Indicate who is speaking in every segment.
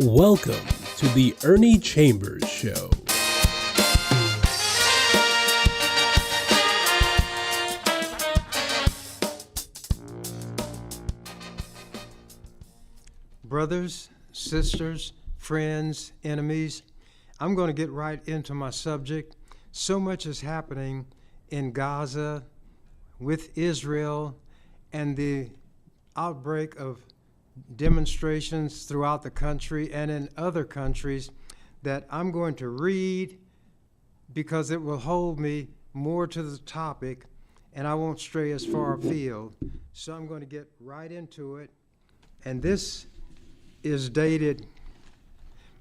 Speaker 1: Welcome to the Ernie Chambers Show.
Speaker 2: Brothers, sisters, friends, enemies, I'm going to get right into my subject. So much is happening in Gaza with Israel and the outbreak of demonstrations throughout the country and in other countries that I'm going to read because it will hold me more to the topic and I won't stray as far afield. So I'm going to get right into it. And this is dated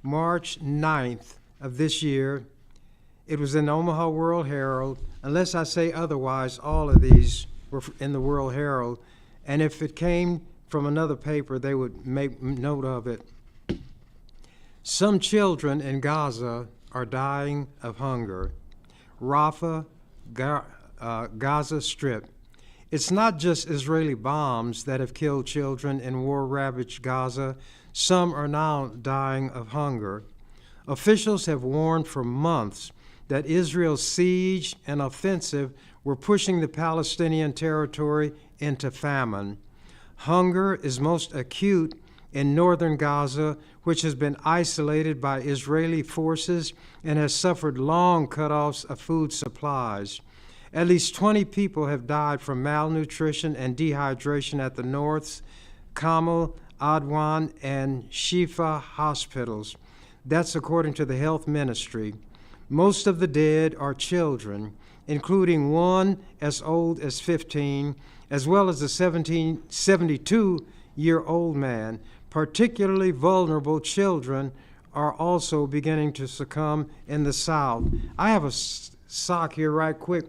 Speaker 2: March 9th of this year. It was in the Omaha World Herald. Unless I say otherwise, all of these were in the World Herald. And if it came from another paper, they would make note of it. Some children in Gaza are dying of hunger. Rafah, Gaza Strip. It's not just Israeli bombs that have killed children in war-ravaged Gaza. Some are now dying of hunger. Officials have warned for months that Israel's siege and offensive were pushing the Palestinian territory into famine. Hunger is most acute in northern Gaza, which has been isolated by Israeli forces and has suffered long cutoffs of food supplies. At least 20 people have died from malnutrition and dehydration at the North's Kamal, Adwan, and Shifa hospitals. That's according to the health ministry. Most of the dead are children, including one as old as 15, as well as a 72-year-old man. Particularly vulnerable children are also beginning to succumb in the south. I have a sock here right quick.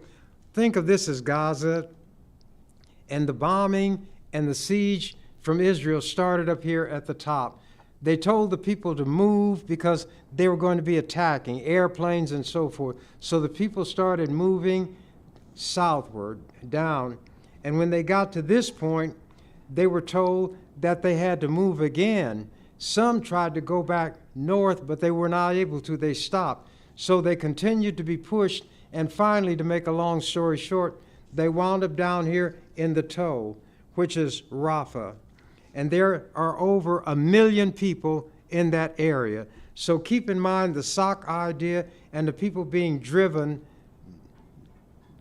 Speaker 2: Think of this as Gaza, and the bombing and the siege from Israel started up here at the top. They told the people to move because they were going to be attacking, airplanes and so forth. So the people started moving southward, down. And when they got to this point, they were told that they had to move again. Some tried to go back north, but they were not able to. They stopped. So they continued to be pushed. And finally, to make a long story short, they wound up down here in the toe, which is Rafah. And there are over 1 million people in that area. So keep in mind the sock idea and the people being driven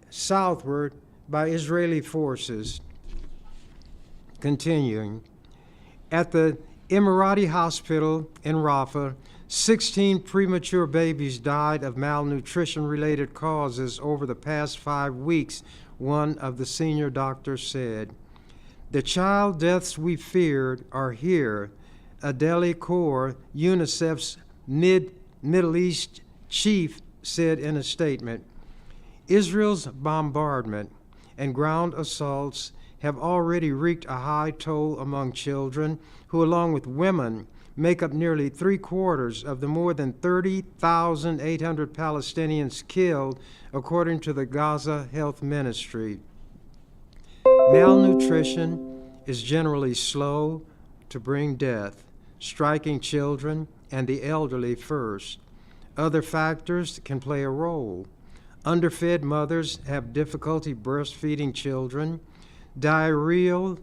Speaker 2: southward by Israeli forces. Continuing, at the Emirati hospital in Rafah, 16 premature babies died of malnutrition-related causes over the past 5 weeks, one of the senior doctors said. The child deaths we feared are here, Adeli Kaur, UNICEF's Middle East chief, said in a statement. Israel's bombardment and ground assaults have already wreaked a high toll among children, who, along with women, make up nearly 3/4 of the more than 30,800 Palestinians killed, according to the Gaza Health Ministry. Malnutrition is generally slow to bring death, striking children and the elderly first. Other factors can play a role. Underfed mothers have difficulty breastfeeding children. Diarrheal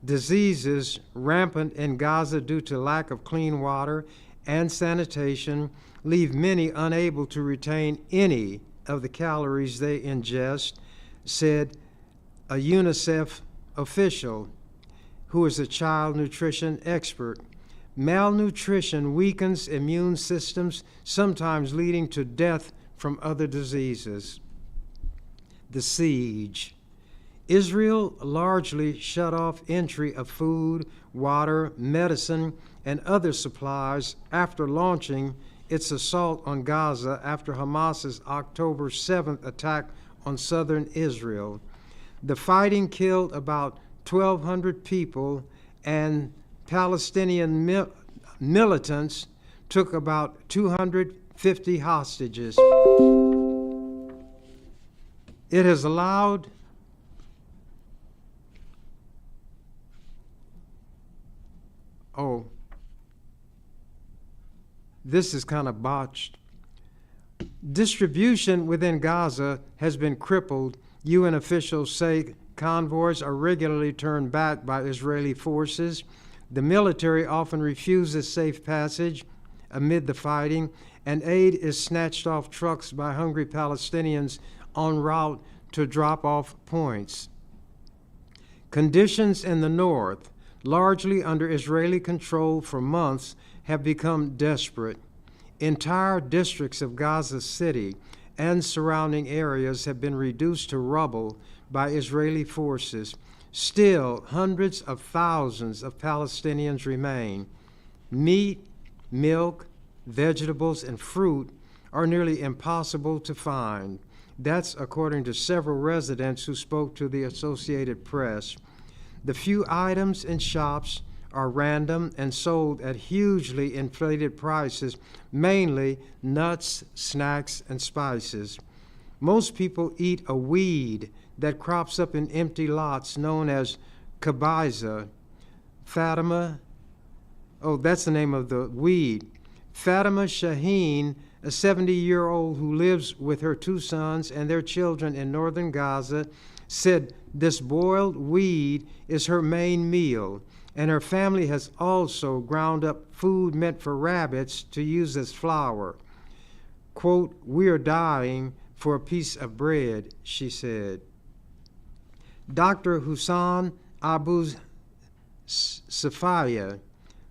Speaker 2: diseases rampant in Gaza due to lack of clean water and sanitation leave many unable to retain any of the calories they ingest, said a UNICEF official who is a child nutrition expert. Malnutrition weakens immune systems, sometimes leading to death from other diseases. The siege. Israel largely shut off entry of food, water, medicine, and other supplies after launching its assault on Gaza after Hamas's October 7th attack on southern Israel. The fighting killed about 1,200 people, and Palestinian militants took about 250 hostages. It has allowed this is kind of botched. Distribution within Gaza has been crippled. UN officials say convoys are regularly turned back by Israeli forces. The military often refuses safe passage amid the fighting, and aid is snatched off trucks by hungry Palestinians en route to drop-off points. Conditions in the north, largely under Israeli control for months, have become desperate. Entire districts of Gaza City and surrounding areas have been reduced to rubble by Israeli forces. Still, hundreds of thousands of Palestinians remain. Meat, milk, vegetables, and fruit are nearly impossible to find. That's according to several residents who spoke to the Associated Press. The few items in shops are random and sold at hugely inflated prices, mainly nuts, snacks, and spices. Most people eat a weed that crops up in empty lots known as kabiza. Fatima, that's the name of the weed. Fatima Shaheen, a 70-year-old who lives with her 2 sons and their children in northern Gaza, said this boiled weed is her main meal, and her family has also ground up food meant for rabbits to use as flour. Quote, "We are dying for a piece of bread," she said. Dr. Hussan Abu Safaya,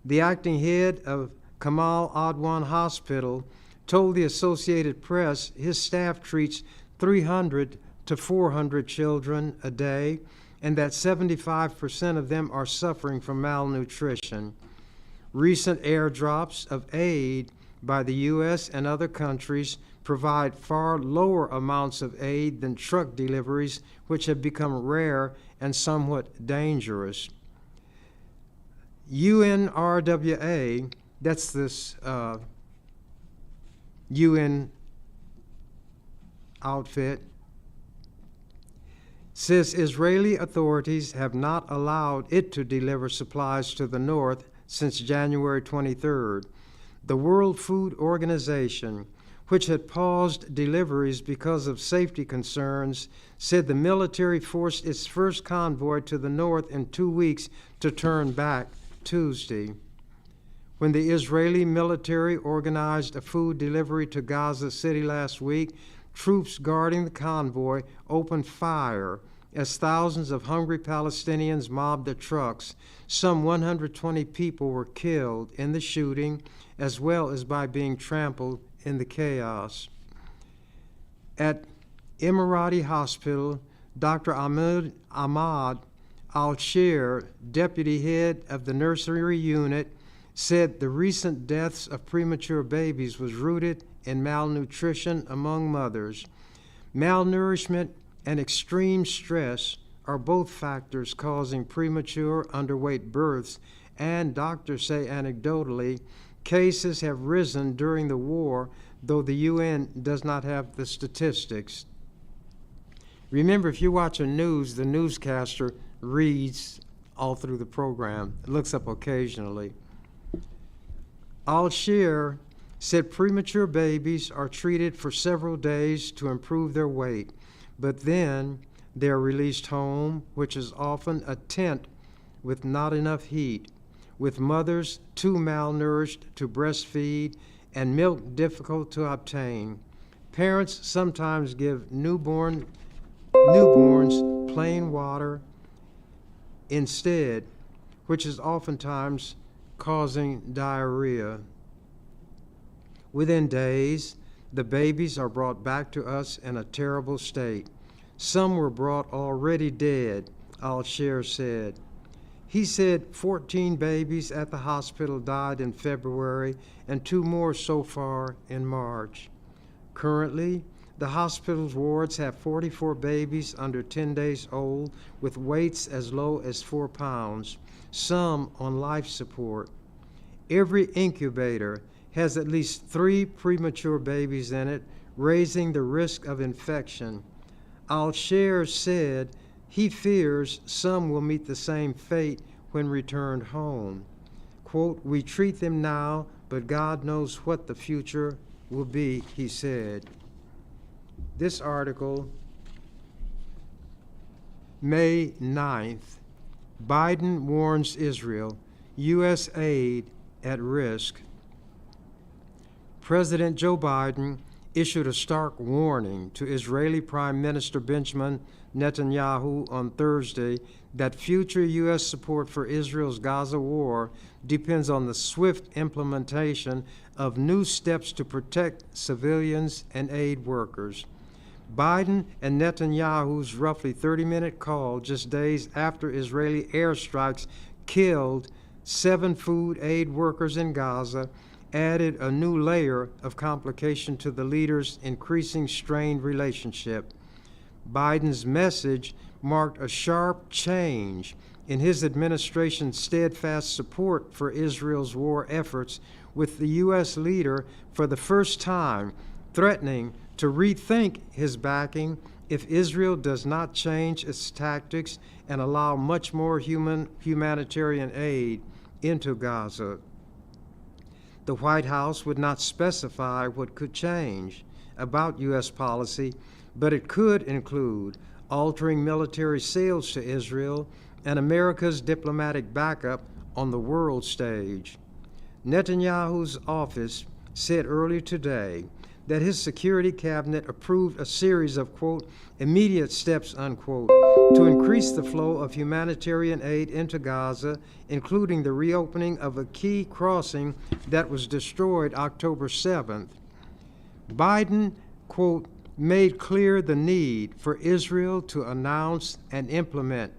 Speaker 2: the acting head of Kamal Adwan Hospital, told the Associated Press his staff treats 300 to 400 children a day, and that 75% of them are suffering from malnutrition. Recent airdrops of aid by the U.S. and other countries provide far lower amounts of aid than truck deliveries, which have become rare and somewhat dangerous. UNRWA, that's this UN outfit, says Israeli authorities have not allowed it to deliver supplies to the north since January 23rd. The World Food Organization, which had paused deliveries because of safety concerns, said the military forced its first convoy to the north in 2 weeks to turn back Tuesday. When the Israeli military organized a food delivery to Gaza City last week, troops guarding the convoy opened fire as thousands of hungry Palestinians mobbed the trucks. Some 120 people were killed in the shooting, as well as by being trampled in the chaos. At Emirati Hospital, Dr. Ahmad Al-Shir, deputy head of the nursery unit, said the recent deaths of premature babies was rooted in malnutrition among mothers. Malnourishment and extreme stress are both factors causing premature underweight births, and doctors say anecdotally cases have risen during the war, though the UN does not have the statistics. Remember, if you watch the news, the newscaster reads all through the program, looks up occasionally. Al-Shir said premature babies are treated for several days to improve their weight, but then they're released home, which is often a tent with not enough heat, with mothers too malnourished to breastfeed and milk difficult to obtain. Parents sometimes give newborns plain water instead, which is oftentimes causing diarrhea. Within days, the babies are brought back to us in a terrible state. Some were brought already dead, Al-Shir said. He said 14 babies at the hospital died in February and 2 more so far in March. Currently, the hospital's wards have 44 babies under 10 days old with weights as low as 4 pounds, some on life support. Every incubator has at least 3 premature babies in it, raising the risk of infection. Al-Shir said he fears some will meet the same fate when returned home. Quote, "We treat them now but God knows what the future will be, he said. This article, May 9th, Biden warns Israel, U.S. aid at risk. President Joe Biden issued a stark warning to Israeli Prime Minister Benjamin Netanyahu on Thursday that future U.S. support for Israel's Gaza war depends on the swift implementation of new steps to protect civilians and aid workers. Biden and Netanyahu's roughly 30-minute call just days after Israeli airstrikes killed 7 food aid workers in Gaza added a new layer of complication to the leaders' increasing strained relationship. Biden's message marked a sharp change in his administration's steadfast support for Israel's war efforts, with the U.S. leader for the first time threatening to rethink his backing if Israel does not change its tactics and allow much more humanitarian aid into Gaza. The White House would not specify what could change about U.S. policy, but it could include altering military sales to Israel and America's diplomatic backup on the world stage. Netanyahu's office said earlier today that his security cabinet approved a series of, quote, immediate steps, unquote, to increase the flow of humanitarian aid into Gaza, including the reopening of a key crossing that was destroyed October 7th. Biden, quote, made clear the need for Israel to announce and implement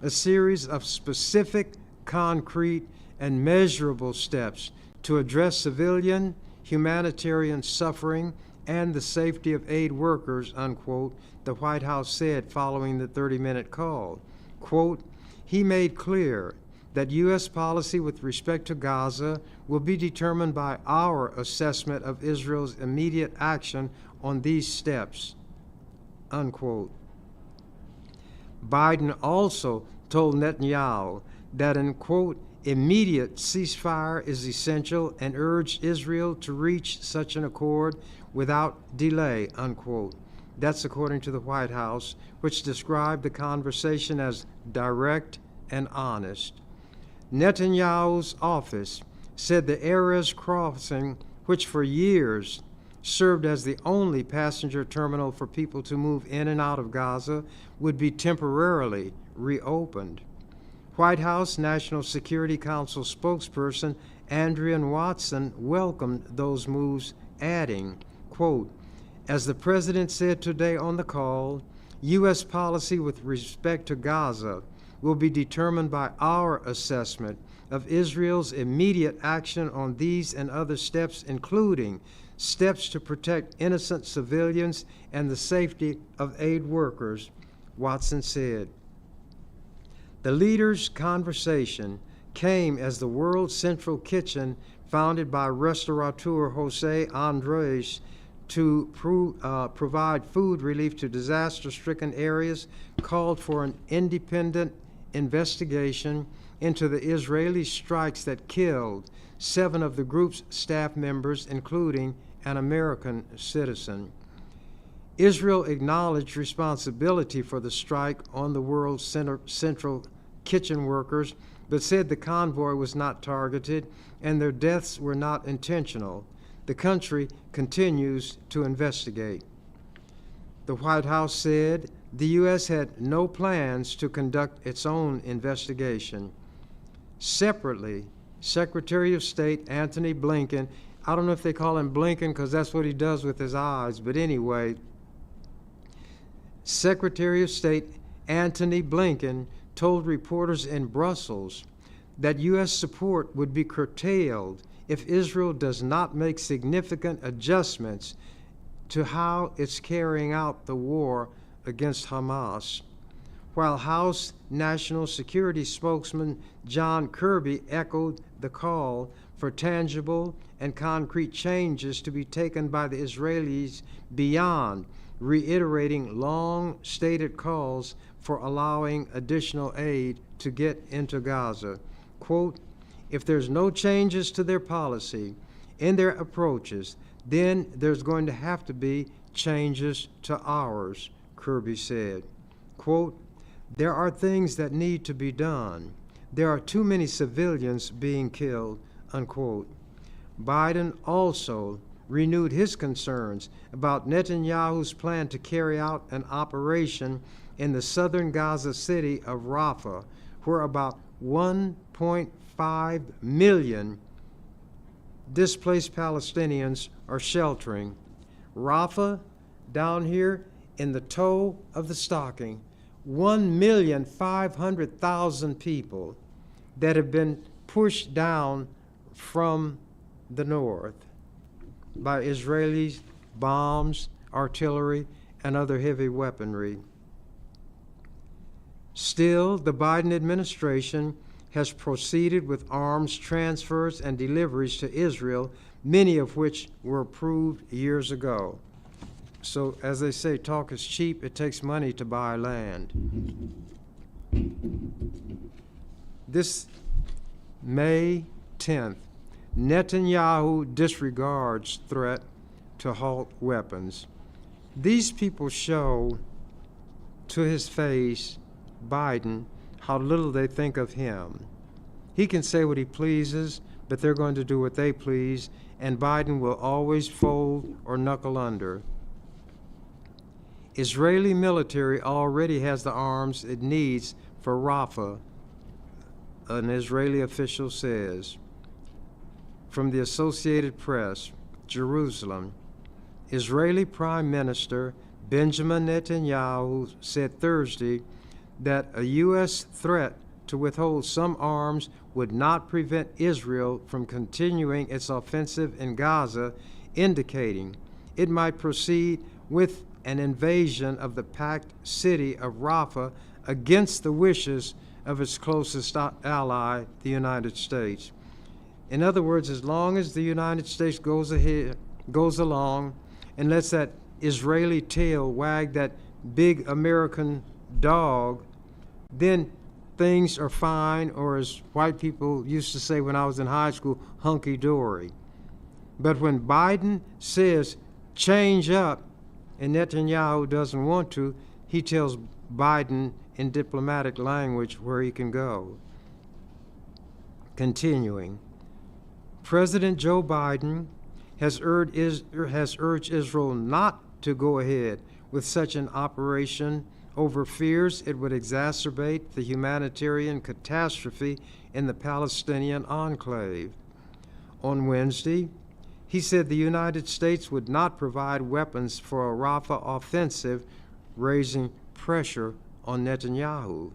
Speaker 2: a series of specific, concrete, and measurable steps to address civilian, humanitarian suffering, and the safety of aid workers, unquote, the White House said following the 30-minute call. Quote, he made clear that U.S. policy with respect to Gaza will be determined by our assessment of Israel's immediate action on these steps, unquote. Biden also told Netanyahu that an, quote, immediate ceasefire is essential and urged Israel to reach such an accord without delay, unquote. That's according to the White House, which described the conversation as direct and honest. Netanyahu's office said the Erez crossing, which for years served as the only passenger terminal for people to move in and out of Gaza, would be temporarily reopened. White House National Security Council spokesperson Andrea Watson welcomed those moves, adding, quote, as the president said today on the call, U.S. policy with respect to Gaza will be determined by our assessment of Israel's immediate action on these and other steps, including steps to protect innocent civilians and the safety of aid workers, Watson said. The leaders' conversation came as the World Central Kitchen, founded by restaurateur Jose Andres to provide food relief to disaster-stricken areas, called for an independent investigation into the Israeli strikes that killed 7 of the group's staff members, including an American citizen. Israel acknowledged responsibility for the strike on the World Central Kitchen workers, but said the convoy was not targeted and their deaths were not intentional. The country continues to investigate. The White House said the U.S. had no plans to conduct its own investigation. Separately, Secretary of State Antony Blinken, I don't know if they call him Blinken because that's what he does with his eyes, but anyway, Secretary of State Antony Blinken told reporters in Brussels that U.S. support would be curtailed if Israel does not make significant adjustments to how it's carrying out the war against Hamas. While House National Security spokesman John Kirby echoed the call for tangible and concrete changes to be taken by the Israelis beyond reiterating long-stated calls for allowing additional aid to get into Gaza. Quote, if there's no changes to their policy, in their approaches, then there's going to have to be changes to ours, Kirby said. Quote, there are things that need to be done. There are too many civilians being killed, unquote. Biden also renewed his concerns about Netanyahu's plan to carry out an operation in the southern Gaza city of Rafah, where about 1.5 million displaced Palestinians are sheltering. Rafah, down here in the toe of the stocking, 1,500,000 people that have been pushed down from the north by Israeli bombs, artillery, and other heavy weaponry. Still, the Biden administration has proceeded with arms transfers and deliveries to Israel, many of which were approved years ago. So, as they say, talk is cheap. It takes money to buy land. This May 10th, Netanyahu disregards threat to halt weapons. These people show to his face, Biden, how little they think of him. He can say what he pleases, but they're going to do what they please, and Biden will always fold or knuckle under. Israeli military already has the arms it needs for Rafah, an Israeli official says. From the Associated Press, Jerusalem, Israeli Prime Minister Benjamin Netanyahu said Thursday that a U.S. threat to withhold some arms would not prevent Israel from continuing its offensive in Gaza, indicating it might proceed with an invasion of the packed city of Rafah against the wishes of its closest ally, the United States. In other words, as long as the United States goes along and lets that Israeli tail wag that big American dog, then things are fine, or as white people used to say when I was in high school, hunky-dory. But when Biden says change up and Netanyahu doesn't want to, he tells Biden in diplomatic language where he can go. Continuing, President Joe Biden has urged Israel not to go ahead with such an operation over fears it would exacerbate the humanitarian catastrophe in the Palestinian enclave. On Wednesday, he said the United States would not provide weapons for a Rafah offensive, raising pressure on Netanyahu.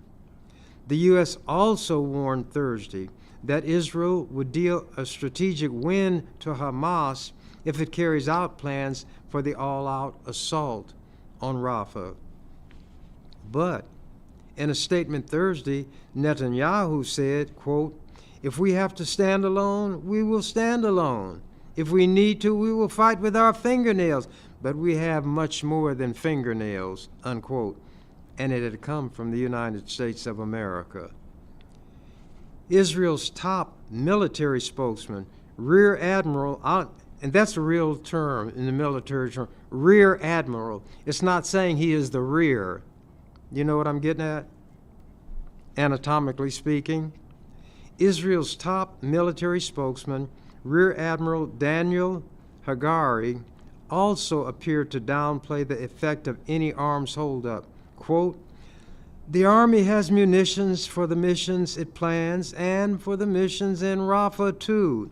Speaker 2: The U.S. also warned Thursday that Israel would deal a strategic win to Hamas if it carries out plans for the all-out assault on Rafah. But in a statement Thursday, Netanyahu said, quote, if we have to stand alone, we will stand alone. If we need to, we will fight with our fingernails. But we have much more than fingernails, unquote. And it had come from the United States of America. Israel's top military spokesman, Rear Admiral, and that's a real term in the military term, Rear Admiral. It's not saying he is the rear. You know what I'm getting at? Anatomically speaking. Israel's top military spokesman, Rear Admiral Daniel Hagari, also appeared to downplay the effect of any arms holdup. Quote, the Army has munitions for the missions it plans and for the missions in Rafah too.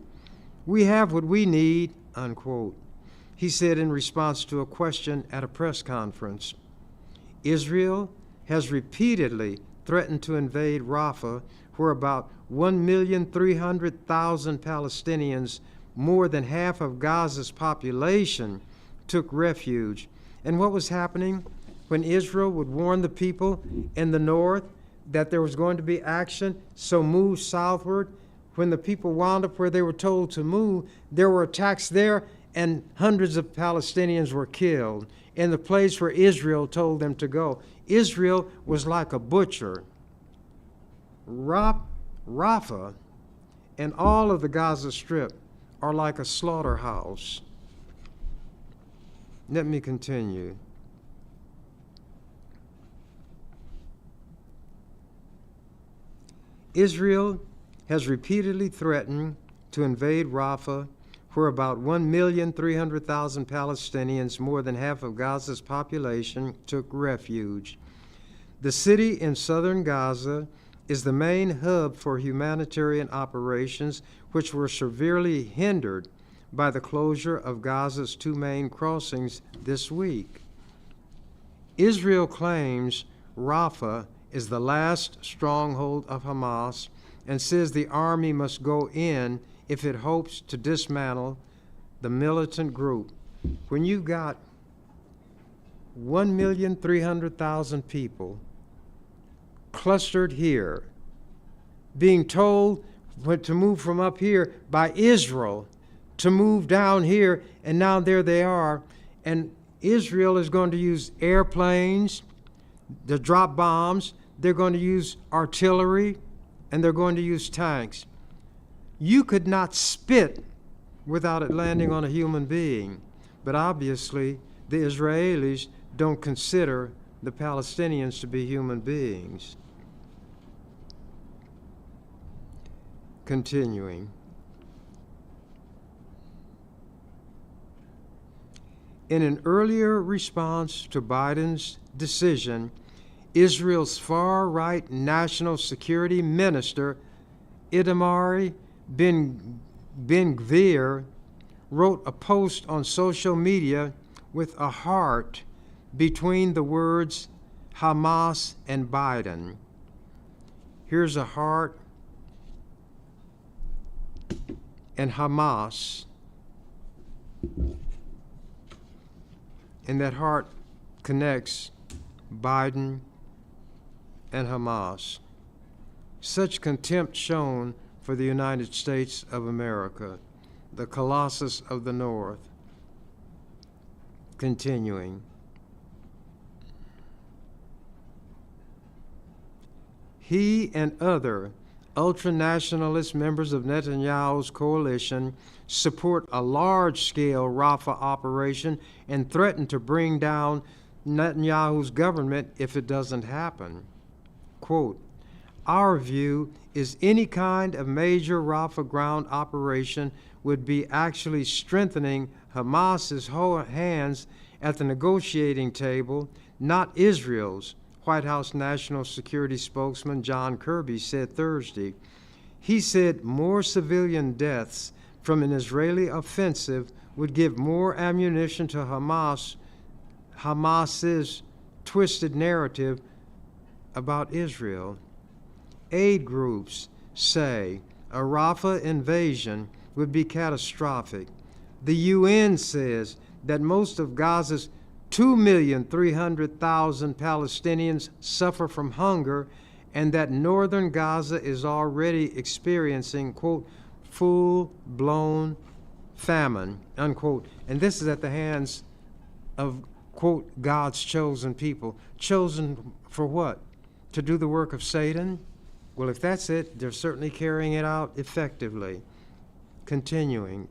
Speaker 2: We have what we need, unquote, he said in response to a question at a press conference. Israel has repeatedly threatened to invade Rafah, where about 1,300,000 Palestinians, more than half of Gaza's population, took refuge. And what was happening when Israel would warn the people in the north that there was going to be action, so move southward? When the people wound up where they were told to move, there were attacks there, and hundreds of Palestinians were killed in the place where Israel told them to go. Israel was like a butcher. Rafah and all of the Gaza Strip are like a slaughterhouse. Let me continue. Israel has repeatedly threatened to invade Rafah, where about 1,300,000 Palestinians, more than half of Gaza's population, took refuge. The city in southern Gaza is the main hub for humanitarian operations, which were severely hindered by the closure of Gaza's two main crossings this week. Israel claims Rafah is the last stronghold of Hamas and says the army must go in if it hopes to dismantle the militant group. When you've got 1,300,000 people clustered here, being told to move from up here by Israel to move down here, and now there they are, and Israel is going to use airplanes to drop bombs, they're going to use artillery, and they're going to use tanks. You could not spit without it landing on a human being. But obviously, the Israelis don't consider the Palestinians to be human beings. Continuing. In an earlier response to Biden's decision, Israel's far-right national security minister, Itamar Ben-Gvir, wrote a post on social media with a heart between the words Hamas and Biden. Here's a heart and Hamas, and that heart connects Biden and Hamas. Such contempt shown for the United States of America, the Colossus of the North. Continuing. He and other ultranationalist members of Netanyahu's coalition support a large-scale Rafah operation and threaten to bring down Netanyahu's government if it doesn't happen. Quote, "Our view is any kind of major Rafah ground operation would be actually strengthening Hamas's hands at the negotiating table, not Israel's," White House National Security spokesman John Kirby said Thursday. He said more civilian deaths from an Israeli offensive would give more ammunition to Hamas's twisted narrative about Israel. Aid groups say a Rafah invasion would be catastrophic. The UN says that most of Gaza's 2,300,000 Palestinians suffer from hunger, and that northern Gaza is already experiencing, quote, full-blown famine, unquote. And this is at the hands of, quote, God's chosen people. Chosen for what? To do the work of Satan? Well, if that's it, they're certainly carrying it out effectively. Continuing.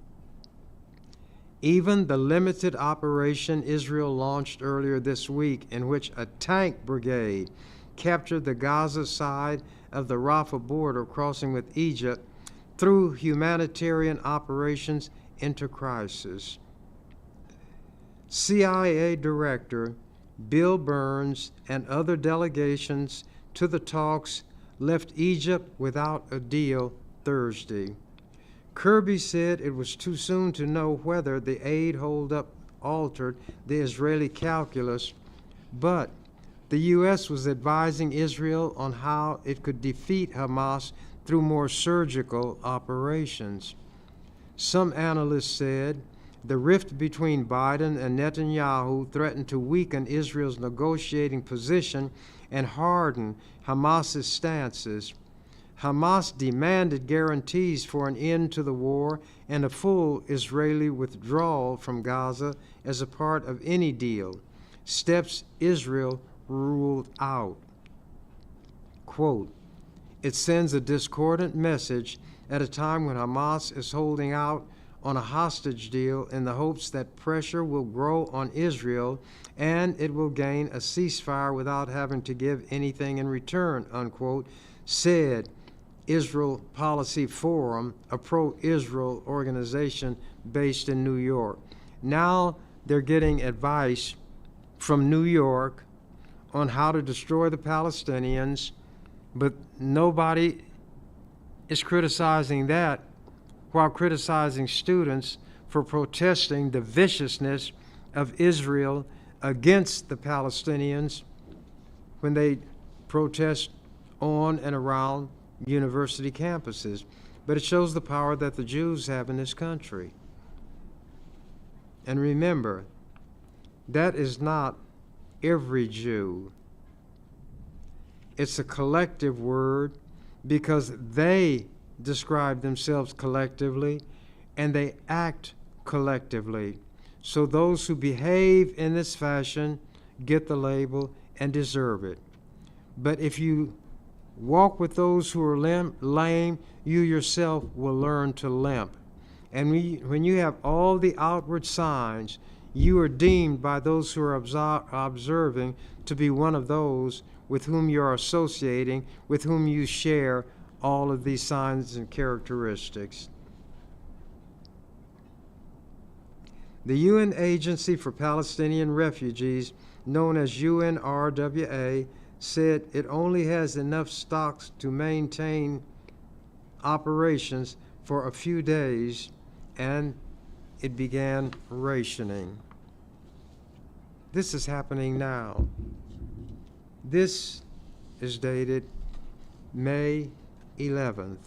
Speaker 2: Even the limited operation Israel launched earlier this week, in which a tank brigade captured the Gaza side of the Rafah border crossing with Egypt, threw humanitarian operations into crisis. CIA Director Bill Burns and other delegations to the talks left Egypt without a deal Thursday. Kirby said it was too soon to know whether the aid holdup altered the Israeli calculus, but the U.S. was advising Israel on how it could defeat Hamas through more surgical operations. Some analysts said the rift between Biden and Netanyahu threatened to weaken Israel's negotiating position and harden Hamas's stances. Hamas demanded guarantees for an end to the war and a full Israeli withdrawal from Gaza as a part of any deal, steps Israel ruled out. Quote, "It sends a discordant message at a time when Hamas is holding out on a hostage deal in the hopes that pressure will grow on Israel and it will gain a ceasefire without having to give anything in return, unquote, said Israel Policy Forum, a pro-Israel organization based in New York. Now they're getting advice from New York on how to destroy the Palestinians, but nobody is criticizing that while criticizing students for protesting the viciousness of Israel against the Palestinians when they protest on and around university campuses. But it shows the power that the Jews have in this country. And remember, that is not every Jew. It's a collective word because they describe themselves collectively and they act collectively. So those who behave in this fashion get the label and deserve it. But if you walk with those who are lame, you yourself will learn to limp. And when you have all the outward signs, you are deemed by those who are observing to be one of those with whom you are associating, with whom you share all of these signs and characteristics. The UN Agency for Palestinian Refugees, known as UNRWA, said it only has enough stocks to maintain operations for a few days, and it began rationing. This is happening now. This is dated May 11th.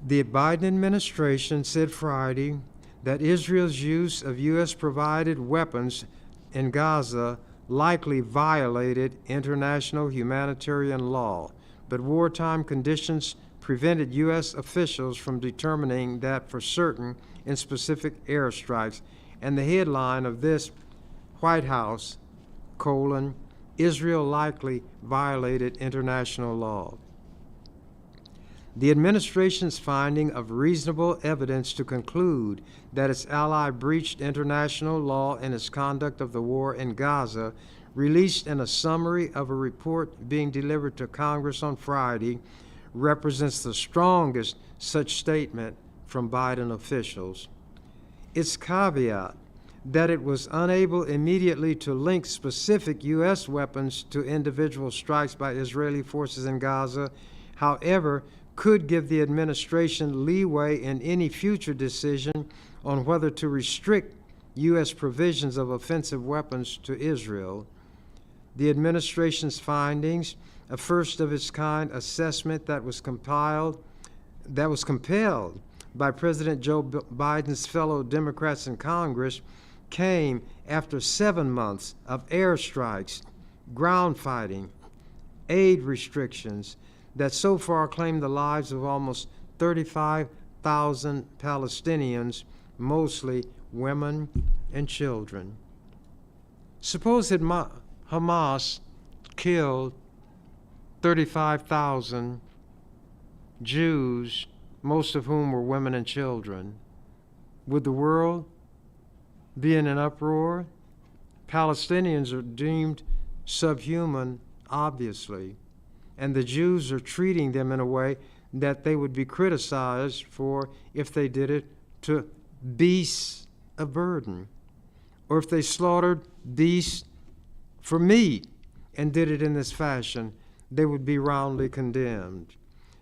Speaker 2: The Biden administration said Friday that Israel's use of U.S.-provided weapons in Gaza likely violated international humanitarian law, but wartime conditions prevented U.S. officials from determining that for certain in specific airstrikes. And the headline of this, White House, Israel likely violated international law. The administration's finding of reasonable evidence to conclude that its ally breached international law in its conduct of the war in Gaza, released in a summary of a report being delivered to Congress on Friday, represents the strongest such statement from Biden officials. Its caveat that it was unable immediately to link specific U.S. weapons to individual strikes by Israeli forces in Gaza, however, could give the administration leeway in any future decision on whether to restrict U.S. provisions of offensive weapons to Israel. The administration's findings, a first-of-its-kind assessment that was compelled by President Joe Biden's fellow Democrats in Congress, came after 7 months of airstrikes, ground fighting, aid restrictions that so far claimed the lives of almost 35,000 Palestinians, mostly women and children. Suppose that Hamas killed 35,000 Jews, most of whom were women and children. Would the world be in an uproar? Palestinians are deemed subhuman, obviously, and the Jews are treating them in a way that they would be criticized for if they did it to beasts of burden, or if they slaughtered beasts for meat and did it in this fashion, they would be roundly condemned.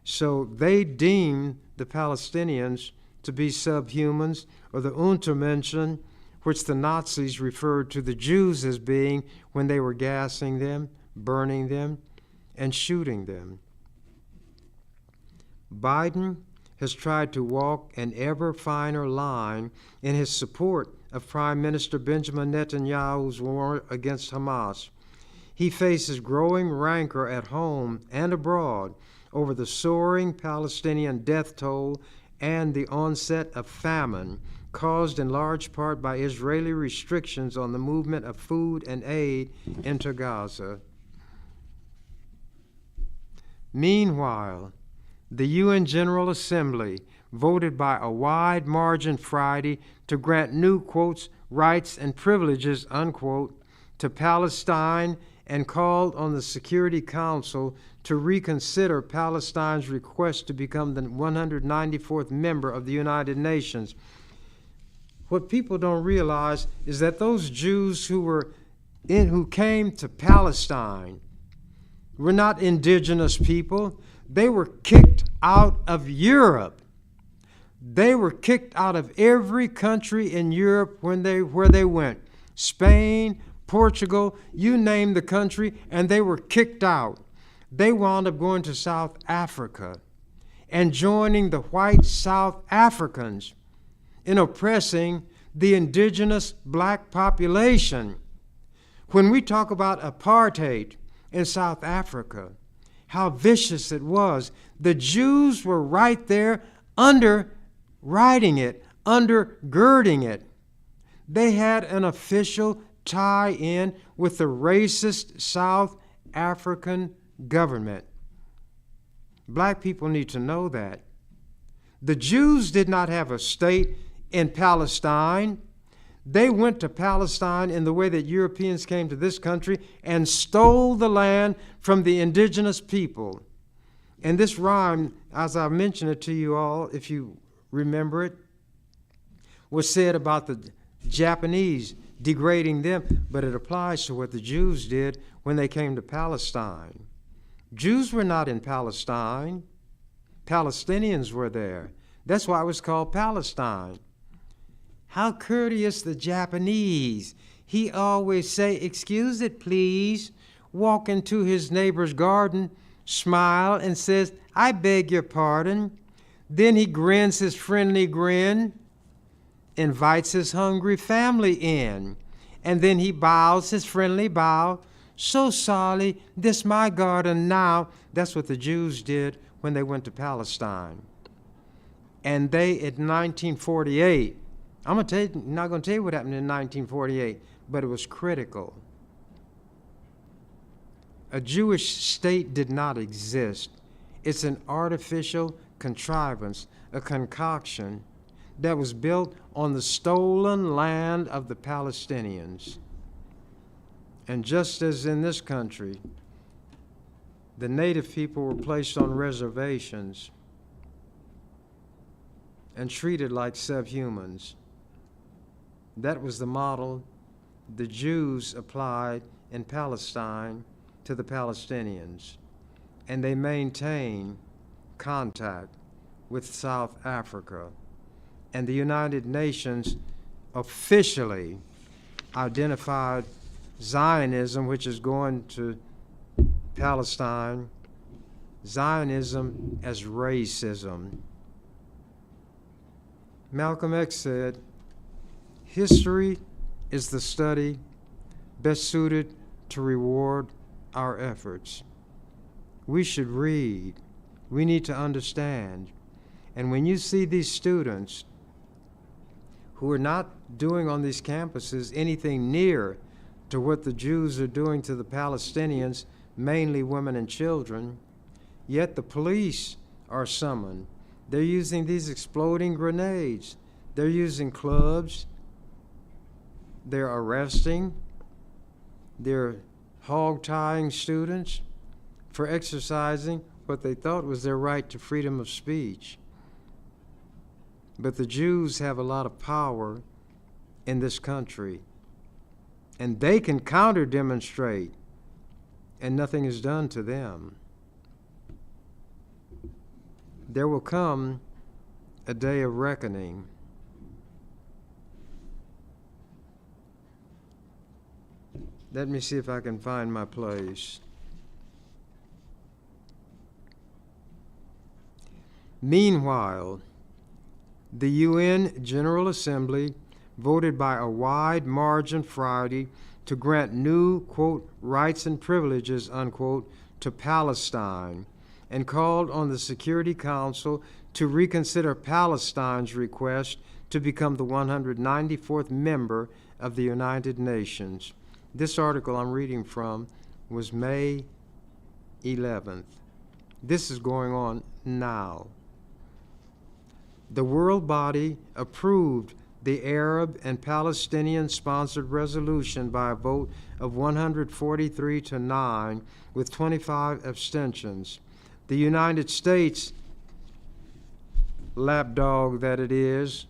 Speaker 2: So they deem the Palestinians to be subhumans, or the Untermenschen, which the Nazis referred to the Jews as being when they were gassing them, burning them, and shooting them. Biden has tried to walk an ever finer line in his support of Prime Minister Benjamin Netanyahu's war against Hamas. He faces growing rancor at home and abroad over the soaring Palestinian death toll and the onset of famine, caused in large part by Israeli restrictions on the movement of food and aid into Gaza. Meanwhile, the UN General Assembly voted by a wide margin Friday to grant new, quotes, rights and privileges, unquote, to Palestine, and called on the Security Council to reconsider Palestine's request to become the 194th member of the United Nations. What people don't realize is that those Jews who came to Palestine were not indigenous people. They were kicked out of Europe. They were kicked out of every country in Europe where they went. Spain, Portugal, you name the country, and they were kicked out. They wound up going to South Africa and joining the white South Africans in oppressing the indigenous black population. When we talk about apartheid in South Africa, how vicious it was, the Jews were right there underwriting it, undergirding it. They had an official tie-in with the racist South African government. Black people need to know that. The Jews did not have a state in Palestine. They went to Palestine in the way that Europeans came to this country and stole the land from the indigenous people. And this rhyme, as I mentioned it to you all, if you remember it, was said about the Japanese degrading them, but it applies to what the Jews did when they came to Palestine. Jews were not in Palestine. Palestinians were there. That's why it was called Palestine. How courteous the Japanese. He always say, "Excuse it, please." Walk into his neighbor's garden, smile, and says, "I beg your pardon." Then he grins his friendly grin, invites his hungry family in, and then he bows his friendly bow. "So sorry, this my garden now." That's what the Jews did when they went to Palestine. And they, in 1948, I'm not going to tell you what happened in 1948, but it was critical. A Jewish state did not exist. It's an artificial contrivance, a concoction that was built on the stolen land of the Palestinians. And just as in this country, the native people were placed on reservations and treated like subhumans. That was the model the Jews applied in Palestine to the Palestinians. And they maintained contact with South Africa. And the United Nations officially identified Zionism, which is going to Palestine, Zionism as racism. Malcolm X said, "History is the study best suited to reward our efforts." We should read. We need to understand. And when you see these students who are not doing on these campuses anything near to what the Jews are doing to the Palestinians, mainly women and children, yet the police are summoned. They're using these exploding grenades. They're using clubs. They're arresting. They're hog-tying students for exercising what they thought was their right to freedom of speech. But the Jews have a lot of power in this country, and they can counter-demonstrate, and nothing is done to them. There will come a day of reckoning. Let me see if I can find my place. Meanwhile, the UN General Assembly voted by a wide margin Friday to grant new, quote, rights and privileges, unquote, to Palestine, and called on the Security Council to reconsider Palestine's request to become the 194th member of the United Nations. This article I'm reading from was May 11th. This is going on now. The world body approved the Arab and Palestinian-sponsored resolution by a vote of 143 to 9 with 25 abstentions. The United States, lapdog that it is,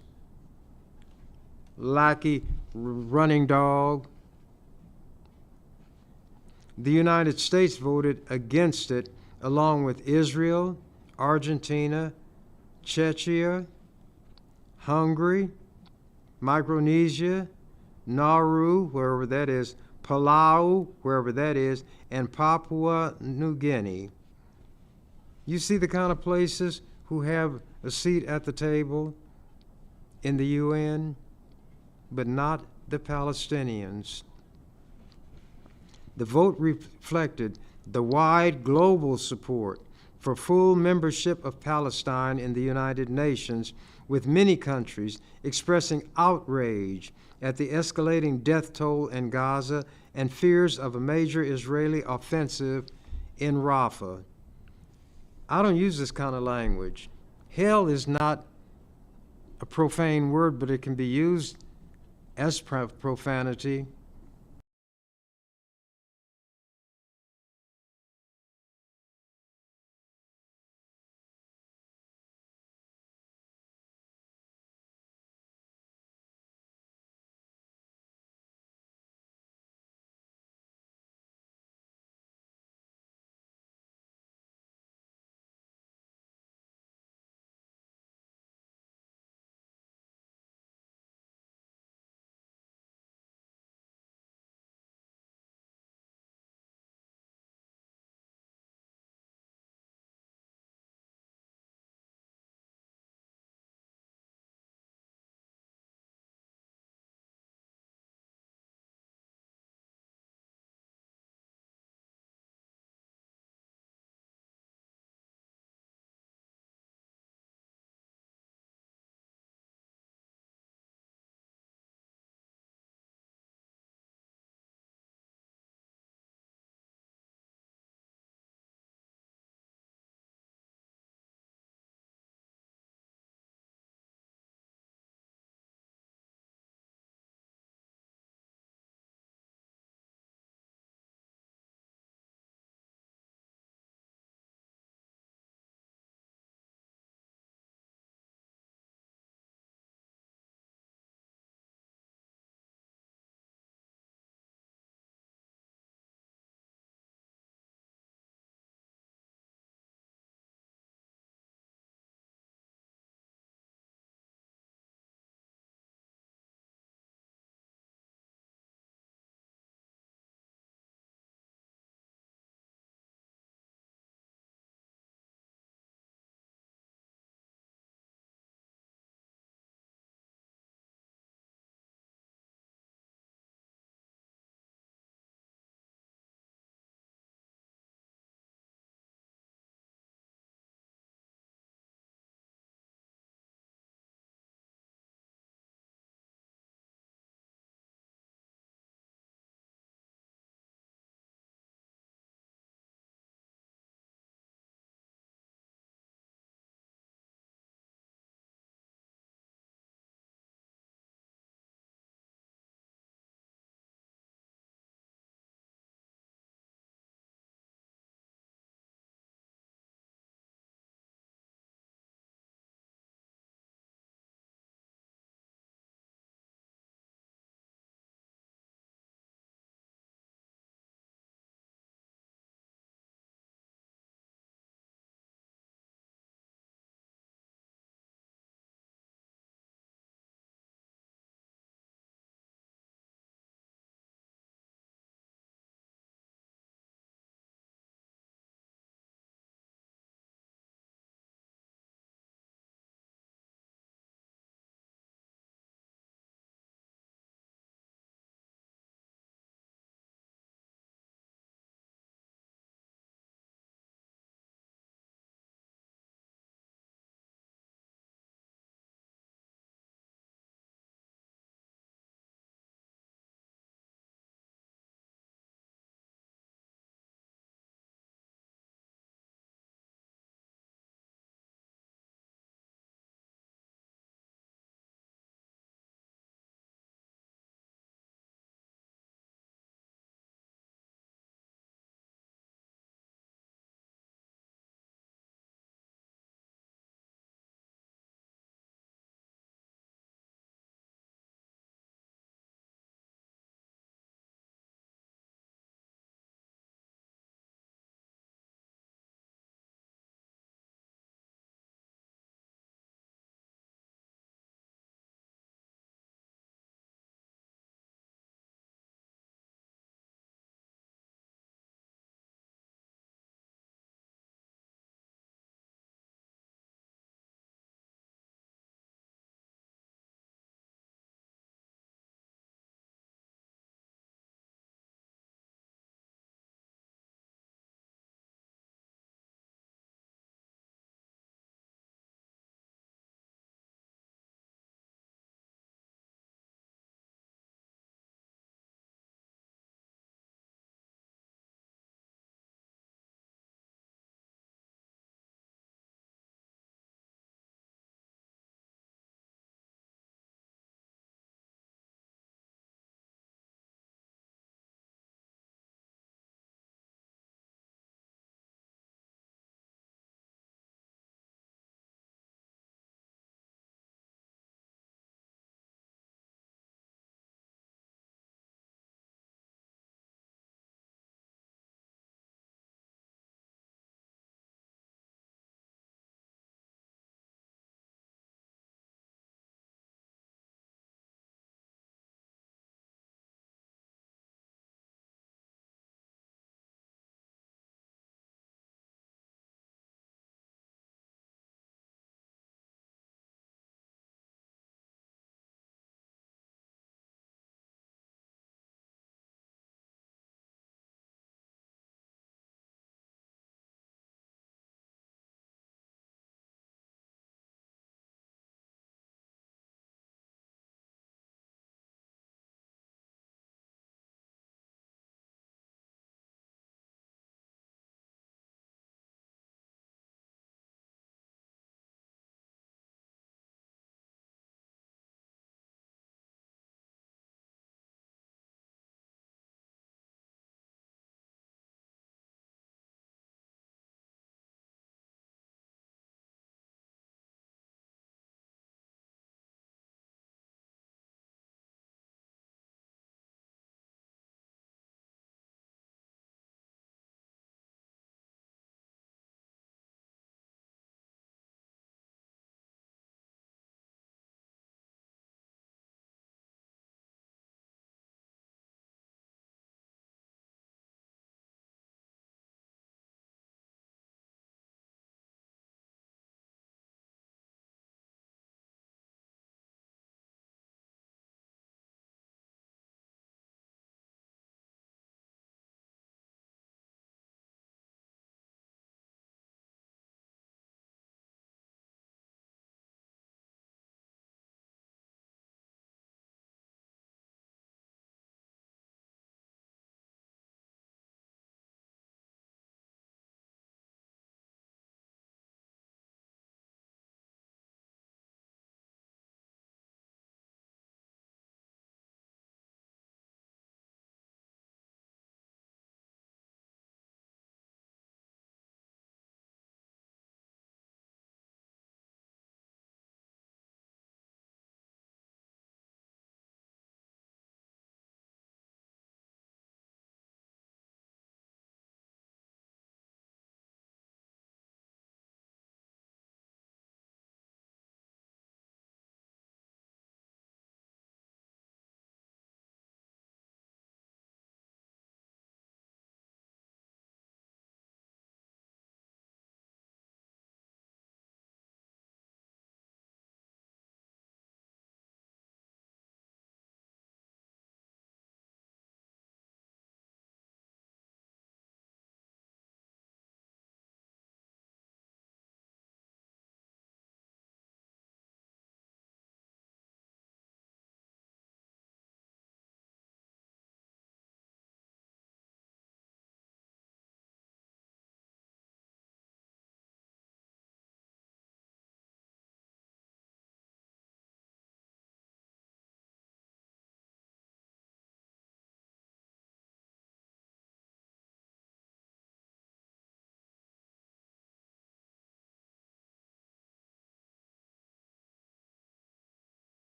Speaker 2: lackey running dog, the United States voted against it along with Israel, Argentina, Czechia, Hungary, Micronesia, Nauru, wherever that is, Palau, wherever that is, and Papua New Guinea. You see the kind of places who have a seat at the table in the UN, but not the Palestinians. The vote reflected the wide global support for full membership of Palestine in the United Nations, with many countries expressing outrage at the escalating death toll in Gaza and fears of a major Israeli offensive in Rafah. I don't use this kind of language. Hell is not a profane word, but it can be used as profanity.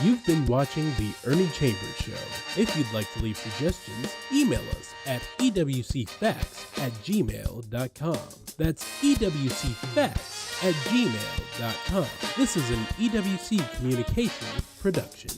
Speaker 1: You've been watching The Ernie Chambers Show. If you'd like to leave suggestions, email us at ewcfacts@gmail.com. That's ewcfacts@gmail.com. This is an EWC Communications production.